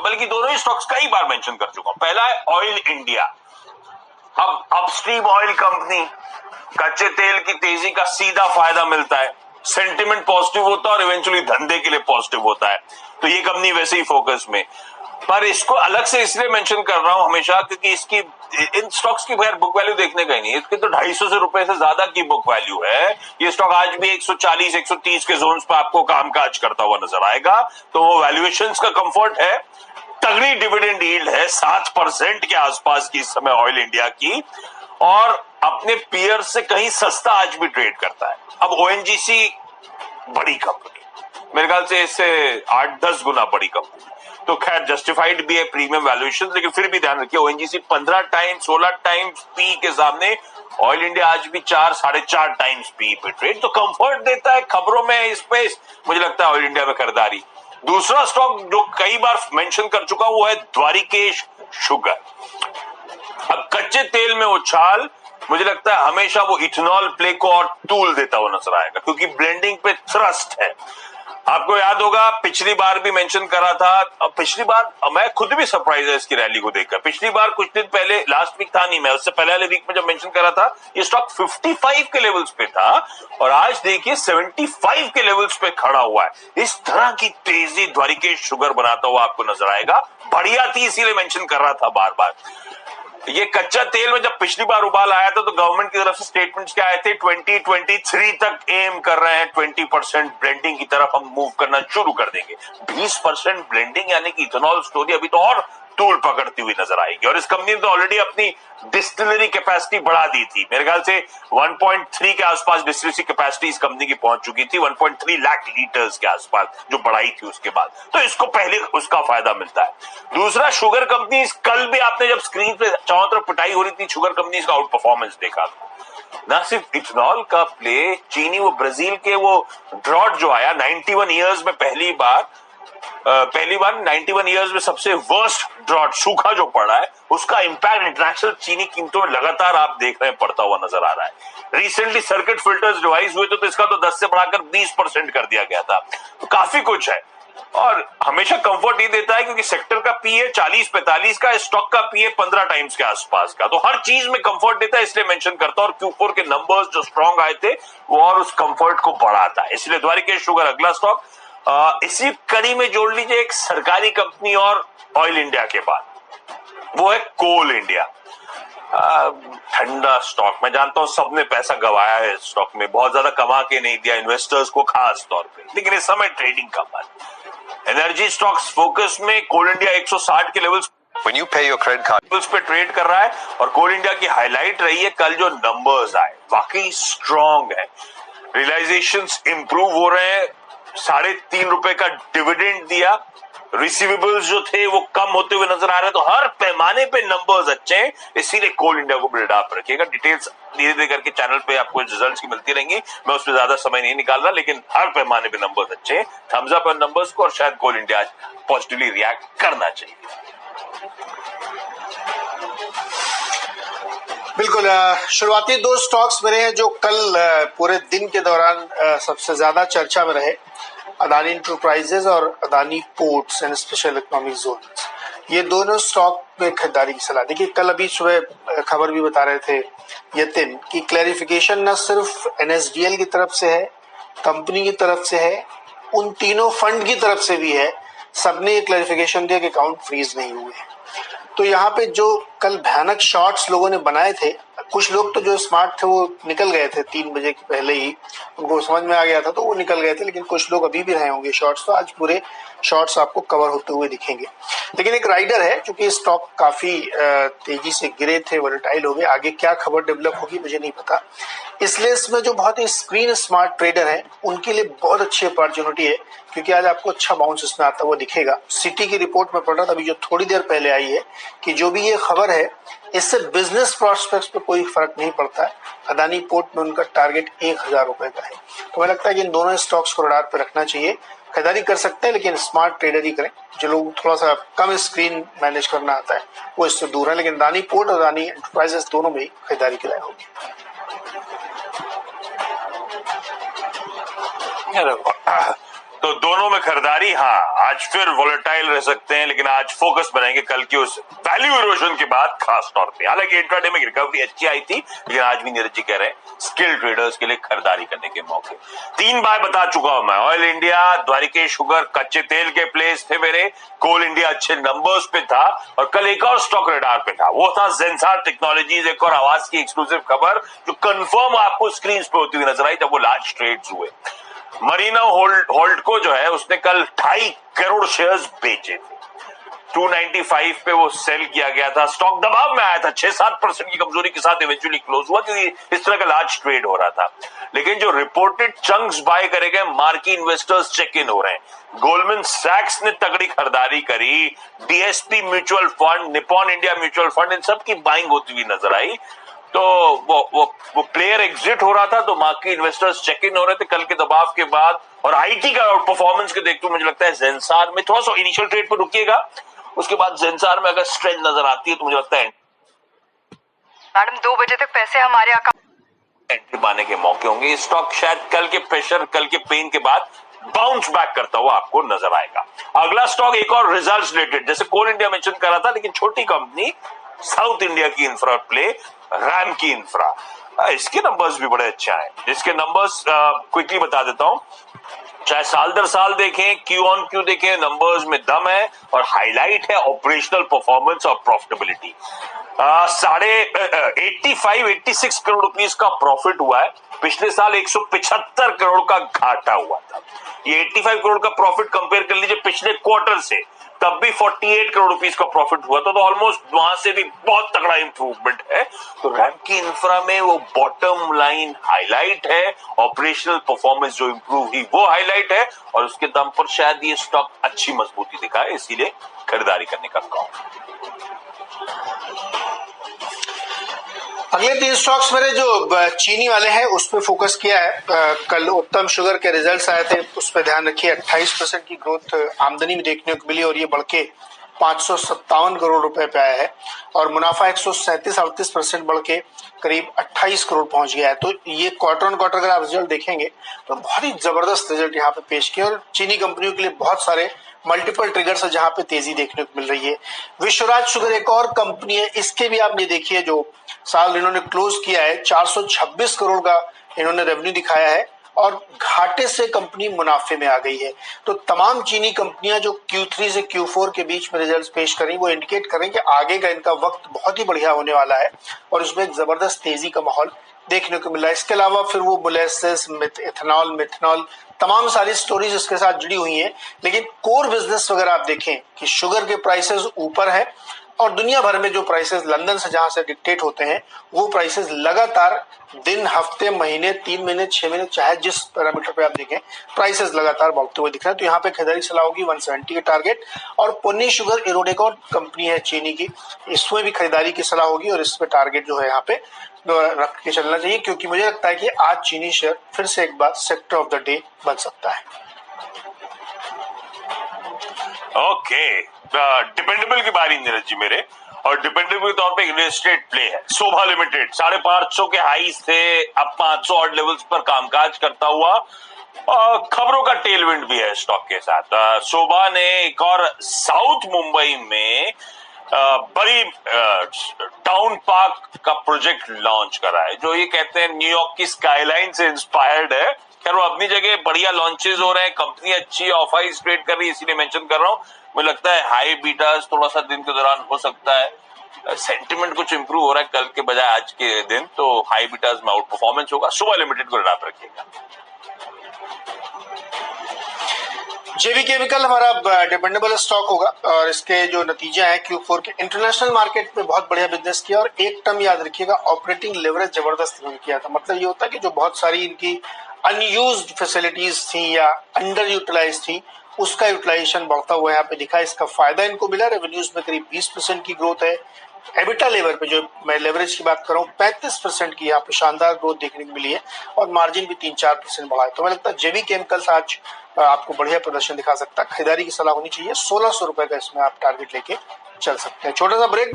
बल्कि दोनों ही स्टॉक्स कई बार मेंशन कर चुका हूं। पहला है ऑयल इंडिया। अब अपस्ट्रीम ऑयल कंपनी, कच्चे तेल की तेजी का सीधा फायदा मिलता है, सेंटिमेंट पॉजिटिव होता है और इवेंचुअली धंधे के लिए पॉजिटिव होता है, तो ये कंपनी वैसे ही फोकस में। पर इसको अलग से इसलिए मेंशन कर रहा हूं हमेशा क्योंकि इसकी इन स्टॉक्स की बगैर बुक वैल्यू देखने का ही नहीं, इसके तो 250 रुपए से ज्यादा की बुक वैल्यू है। ये स्टॉक आज भी 140 130 के जोन्स पे आपको कामकाज करता हुआ नजर आएगा, तो वो वैल्यूएशंस का कंफर्ट है। तगड़ी डिविडेंड यील्ड है 7% के आसपास की इस समय ऑयल इंडिया की, और अपने पीयर से कहीं सस्ता आज भी ट्रेड करता है। अब ओएनजीसी बड़ी कंपनी, मेरे ख्याल से इससे 8-10 गुना बड़ी कंपनी, तो खैर जस्टिफाइड भी है प्रीमियम वैल्यूएशन, लेकिन फिर भी ध्यान रखिए ओएनजीसी 15 टाइम्स 16 टाइम्स पी के सामने ऑयल इंडिया आज भी 4-4.5 टाइम्स पी पे ट्रेड, तो कंफर्ट देता है खबरों में इस पे मुझे लगता है ऑयल इंडिया में खरीदारी। दूसरा स्टॉक जो कई बार मेंशन कर चुका वो है द्वारिकेश शुगर। अब कच्चे तेल में उछाल मुझे लगता है हमेशा वो इथेनॉल प्ले को और तूल देता हुआ नजर आएगा क्योंकि ब्लेंडिंग पे थ्रस्ट है। आपको याद होगा पिछली बार भी मेंशन करा था, अब पिछली बार मैं खुद भी सरप्राइज है इसकी रैली को देखकर। पिछली बार कुछ दिन पहले, लास्ट वीक था नहीं, मैं उससे पहले वाले वीक में जब मेंशन करा था ये स्टॉक 55 के लेवल्स पे था और आज देखिए 75 के लेवल्स पे खड़ा हुआ है। इस तरह की तेजी द्वारिकेश शुगर बनाता हुआ आपको नजर आएगा। बढ़िया थी इसीलिए मेंशन कर रहा था बार बार। ये कच्चा तेल में जब पिछली बार उबाल आया था तो गवर्नमेंट की तरफ से स्टेटमेंट्स क्या आए थे, 2023 तक एम कर रहे हैं 20% ब्लेंडिंग की तरफ हम मूव करना शुरू कर देंगे। 20% ब्लेंडिंग यानी कि इथेनॉल स्टोरी अभी तो और तूल पकड़ती हुई नजर आएगी। और इस कंपनी ने तो ऑलरेडी अपनी डिस्टिलरी कैपेसिटी बढ़ा दी थी, मेरे ख्याल से 1.3 के आसपास डिस्टिलरी कैपेसिटी इस कंपनी की पहुंच चुकी थी, 1.3 लाख लीटर्स के आसपास जो बढ़ाई थी उसके बाद, तो इसको पहले उसका फायदा मिलता है। दूसरा शुगर कंपनी, कल भी आपने जब स्क्रीन पे चारों तरफ पिटाई हो रही थी शुगर कंपनी का आउट परफॉर्मेंस देखा था। ना सिर्फ इथेनॉल का प्ले, चीनी वो ब्राजील के वो ड्रॉट जो आया 91 ईयर्स में पहली बार 91 ईयर्स में सबसे वर्स्ट ड्रॉट, सूखा जो पड़ा है, उसका इंपैक्ट इंटरनेशनल चीनी कीमतों में लगातार आप देख रहे हैं पड़ता हुआ नजर आ रहा है। रिसेंटली सर्किट फिल्टर्स रिवाइज हुए तो इसका तो 10 से बढ़ाकर 20% कर दिया गया था, तो काफी कुछ है। और हमेशा कंफर्ट ये देता है क्योंकि सेक्टर का पी है 40-45 का, स्टॉक का पी है 15 टाइम्स के आसपास का, तो हर चीज में कंफर्ट देता है, इसलिए मेंशन करता हूं। और Q4 के नंबर्स जो स्ट्रॉन्ग आए थे वो और उस कंफर्ट को बढ़ाता है, इसलिए द्वारिकेश शुगर अगला स्टॉक। इसी कड़ी में जोड़ लीजिए एक सरकारी कंपनी और ऑयल इंडिया के बाद, वो है कोल इंडिया। ठंडा स्टॉक, मैं जानता हूं सबने पैसा गवाया है इस स्टॉक में, बहुत ज्यादा कमा के नहीं दिया इन्वेस्टर्स को खास तौर पे, लेकिन इस समय ट्रेडिंग का मन। एनर्जी स्टॉक्स फोकस में कोल इंडिया 160 के levels When you pay your credit card पे ट्रेड कर रहा है और कोल इंडिया की हाईलाइट रही है कल जो नंबर्स आए वाकई स्ट्रॉन्ग है, रियलाइजेशंस इंप्रूव हो रहे हैं, 3.5 रुपए का डिविडेंड दिया, रिसीवेबल्स जो थे वो कम होते हुए नजर आ रहे हैं, तो हर पैमाने पे नंबर्स अच्छे हैं, इसीलिए कोल इंडिया को बिल्ड अप रखिएगा। डिटेल्स धीरे धीरे करके चैनल पे आपको रिजल्ट्स की मिलती रहेंगी, मैं उस पर ज्यादा समय नहीं निकाल रहा, लेकिन हर पैमाने पे नंबर्स अच्छे हैं। थम्स अप ऑन नंबर्स को, और शायद कोल इंडिया आज पॉजिटिवली रिएक्ट करना चाहिए। बिल्कुल, शुरुआती दो स्टॉक्स मेरे हैं जो कल पूरे दिन के दौरान सबसे ज्यादा चर्चा में रहे, अदानी इंटरप्राइजेज और Adani ports and special economic zone. ये दोनों स्टॉक में खरीदारी की सलाह। देखिए कल अभी सुबह खबर भी बता रहे थे यतिन की क्लैरिफिकेशन न सिर्फ एनएसडीएल की तरफ से है, कंपनी की तरफ से है, उन तीनों फंड की तरफ से भी है, सबने ये क्लैरिफिकेशन दिया कि अकाउंट फ्रीज नहीं हुए। तो यहाँ पे जो कल भयानक शॉर्ट्स लोगों ने बनाए थे, कुछ लोग तो जो स्मार्ट थे वो निकल गए थे 3 बजे के पहले ही, उनको समझ में आ गया था तो वो निकल गए थे, लेकिन कुछ लोग अभी भी रहे होंगे शॉर्ट्स, तो आज पूरे शॉर्ट्स आपको कवर होते हुए दिखेंगे। लेकिन एक राइडर है, क्योंकि स्टॉक काफी तेजी से गिरे थे, वोलेटाइल हो गए, आगे क्या खबर डेवलप होगी मुझे नहीं पता, इसलिए इसमें जो बहुत ही स्क्रीन स्मार्ट ट्रेडर हैं उनके लिए बहुत अच्छी अपॉर्चुनिटी है, क्योंकि आज आपको अच्छा बाउंस इसमें आता हुआ दिखेगा। सिटी की रिपोर्ट में पढ़ रहा था अभी जो थोड़ी देर पहले आई है कि जो भी ये खबर है इससे बिजनेस प्रोस्पेक्ट्स पे कोई फर्क नहीं पड़ता है। अदानी पोर्ट में उनका टारगेट 1000 रुपए का है, तो मुझे लगता है कि इन दोनों स्टॉक्स को रडार पे रखना चाहिए। खरीदारी कर सकते हैं लेकिन स्मार्ट ट्रेडर ही करें, जो लोग थोड़ा सा कम स्क्रीन मैनेज करना आता है वो इससे दूर है, लेकिन अदानी पोर्ट और अदानी एंटरप्राइजेस दोनों में ही खरीदारी की राय होगी। तो दोनों में खरीदारी, हाँ आज फिर वोलेटाइल रह सकते हैं, लेकिन आज फोकस बनाएंगे कल की उस वैल्यू इरोजन के बाद खास तौर पे। हालांकि इंट्राडे में रिकवरी अच्छी आई थी, लेकिन आज भी नीरज जी कह रहे हैं स्किल ट्रेडर्स के लिए खरीदारी करने के मौके। 3 बार बता चुका हूं मैं, ऑयल इंडिया, द्वारिकेश शुगर कच्चे तेल के प्लेस थे मेरे, कोल इंडिया अच्छे नंबर्स पे था, और कल एक और स्टॉक रडार पे था, वो था जेंसार टेक्नोलॉजीज। एक और आवाज की एक्सक्लूसिव खबर जो कंफर्म आपको स्क्रीन पे होती हुई नजर आई जब वो लार्ज ट्रेड्स हुए। मरीना होल्ड को जो है उसने कल 2.5 करोड़ शेयर्स बेचे थे, 295 पे वो सेल किया गया था, स्टॉक दबाव में आया था, 6-7% की कमजोरी के साथ इवेंचुअली क्लोज हुआ क्योंकि इस तरह का लार्ज ट्रेड हो रहा था। लेकिन जो रिपोर्टेड चंक्स बाय करे गए, मार्की इन्वेस्टर्स चेक इन हो रहे हैं। गोल्डमैन सैक्स ने तगड़ी खरीदारी करी, DSP mutual fund, Nippon India mutual fund, इन सब की बाइंग होती हुई नजर आई। तो वो प्लेयर एग्जिट हो रहा था, तो मार्केट इन्वेस्टर्स चेक इन हो रहे थे कल के दबाव के बाद। और आईटी का परफॉर्मेंस के देखते हुए मुझे लगता है जेंसार में थोड़ा सा इनिशियल ट्रेड पर रुकिएगा, उसके बाद जेंसार में अगर स्ट्रेंथ नजर आती है तो मुझे लगता है मैडम 2 बजे तक पैसे हमारे अकाउंट एंट्री पाने के मौके होंगे। स्टॉक शायद कल के प्रेशर, कल के पेन के बाद बाउंस बैक करता हुआ आपको नजर आएगा। अगला स्टॉक एक और रिजल्ट्स रिलेटेड, जैसे कोल इंडिया मेंशन कर रहा था, लेकिन छोटी कंपनी साउथ इंडिया की इंफ्रा प्ले, रैम की इंफ्रा, इसके नंबर्स भी बड़े अच्छे आए। इसके नंबर्स क्विकली बता देता हूं, चाहे साल दर साल देखें, क्यू ऑन क्यू देखें, नंबर्स में दम है और हाईलाइट है ऑपरेशनल परफॉर्मेंस और प्रॉफिटेबिलिटी। 86 करोड़ रुपीस का प्रॉफिट हुआ है, पिछले साल 175 करोड़ का घाटा हुआ था। ये 85 करोड़ का प्रॉफिट कंपेयर कर लीजिए पिछले क्वार्टर से, तब भी 48 करोड़ रुपीस का प्रॉफिट हुआ था, तो ऑलमोस्ट वहां से भी बहुत तगड़ा इंप्रूवमेंट है। तो रैम की इंफ्रा में वो बॉटम लाइन हाईलाइट है, ऑपरेशनल परफॉर्मेंस जो इंप्रूव हुई वो हाईलाइट है, और उसके दम पर शायद ये स्टॉक अच्छी मजबूती दिखाए, इसीलिए खरीदारी करने का काम। अगले 3 स्टॉक्स मेरे जो चीनी वाले हैं उस पर फोकस किया है। कल उत्तम शुगर के रिजल्ट्स आए थे, उस पर ध्यान रखिए। 28% की ग्रोथ आमदनी में देखने को मिली और ये बढ़ के 557 करोड़ रुपए पे आया है, और मुनाफा 137-38% बढ़ के करीब 28 करोड़ पहुंच गया है। तो ये क्वार्टर ऑन क्वार्टर अगर आप रिजल्ट देखेंगे तो बहुत ही जबरदस्त रिजल्ट यहाँ पे पेश किया, और चीनी कंपनियों के लिए बहुत सारे मल्टीपल ट्रिगर्स है जहां पे तेजी देखने को मिल रही है। विश्वराज शुगर एक और कंपनी है, इसके भी आप ये देखिए जो साल इन्होंने क्लोज किया है 426 करोड़ का इन्होंने रेवेन्यू दिखाया है, और घाटे से कंपनी मुनाफे में आ गई है। तो तमाम चीनी कंपनियां जो Q3 से Q4 के बीच में रिजल्ट्स पेश करें, वो इंडिकेट करें कि आगे का इनका वक्त बहुत ही बढ़िया होने वाला है, और उसमें एक जबरदस्त तेजी का माहौल देखने को मिला है। इसके अलावा फिर वो मोलेसेस, इथेनॉल, मिथेनॉल, तमाम सारी स्टोरीज इसके साथ जुड़ी हुई हैं। लेकिन कोर बिजनेस वगैरह आप देखें कि शुगर के प्राइसेस ऊपर है, और दुनिया भर में जो प्राइसेस लंदन से जहां से डिक्टेट होते हैं, वो प्राइसेस लगातार दिन, हफ्ते, महीने, 3 महीने, 6 महीने, चाहे जिस पैरामीटर पे आप देखें, प्राइसेस लगातार बढ़ते हुए दिख रहे हैं। तो यहाँ पे खरीदारी सलाह होगी 170 के टारगेट। और पुन्नी शुगर इरोड एक और कंपनी है चीनी की, इसमें भी खरीदारी की सलाह होगी, और इसमें टारगेट जो है यहाँ पे रख के चलना चाहिए, क्योंकि मुझे लगता है कि आज चीनी शेयर फिर से एक बार सेक्टर ऑफ द डे बन सकता है। ओके, डिपेंडेबल की बारी नीरज जी मेरे, और डिपेंडेबल के तौर पे रियल एस्टेट प्ले है शोभा लिमिटेड। 550 के हाईज थे, अब 500 ऑड लेवल्स पर कामकाज करता हुआ, खबरों का टेलविंड भी है स्टॉक के साथ। शोभा ने एक और साउथ मुंबई में बड़ी टाउन पार्क का प्रोजेक्ट लॉन्च करा है, जो ये कहते हैं न्यूयॉर्क की स्काईलाइन से इंस्पायर्ड है। खैर वो अपनी जगह बढ़िया लॉन्चेस हो रहे हैं, कंपनी अच्छी है, ऑफ हाई ट्रेड कर रही है, इसीलिए मेंशन कर रहा हूं। मुझे लगता है हाई बीटास थोड़ा सा दिन के दौरान हो सकता है, सेंटिमेंट कुछ इंप्रूव हो रहा है कल के बजाय आज के दिन, तो हाई बीटास में आउट परफॉर्मेंस होगा। शोभा लिमिटेड को रडार रखिएगा। जेबी केमिकल हमारा डिपेंडेबल स्टॉक होगा, और इसके जो नतीजे हैं Q4 के, इंटरनेशनल मार्केट में बहुत बढ़िया बिजनेस किया, और एक टर्म याद रखिएगा, ऑपरेटिंग लेवरेज जबरदस्त इन्होंने किया था। मतलब ये होता है कि जो बहुत सारी इनकी अनयूज्ड फैसिलिटीज थी या अंडर यूटिलाइज थी, उसका यूटिलाइजेशन बढ़ता हुआ यहाँ पे दिखा। इसका फायदा इनको मिला, रेवेन्यूज में करीब 20% की ग्रोथ है। एबिटा लेवल पे जो मैं लेवरेज की बात कर रहा हूँ, 35% की यहाँ पे शानदार ग्रोथ देखने को मिली है, और मार्जिन भी 3-4% बढ़ा है। तो मुझे लगता है जेबी केमिकल्स आज आपको बढ़िया प्रदर्शन दिखा सकता है। खरीदारी की सलाह होनी चाहिए। 1600 रुपए का इसमें आप टारगेट लेके चल सकते हैं। छोटा सा ब्रेक।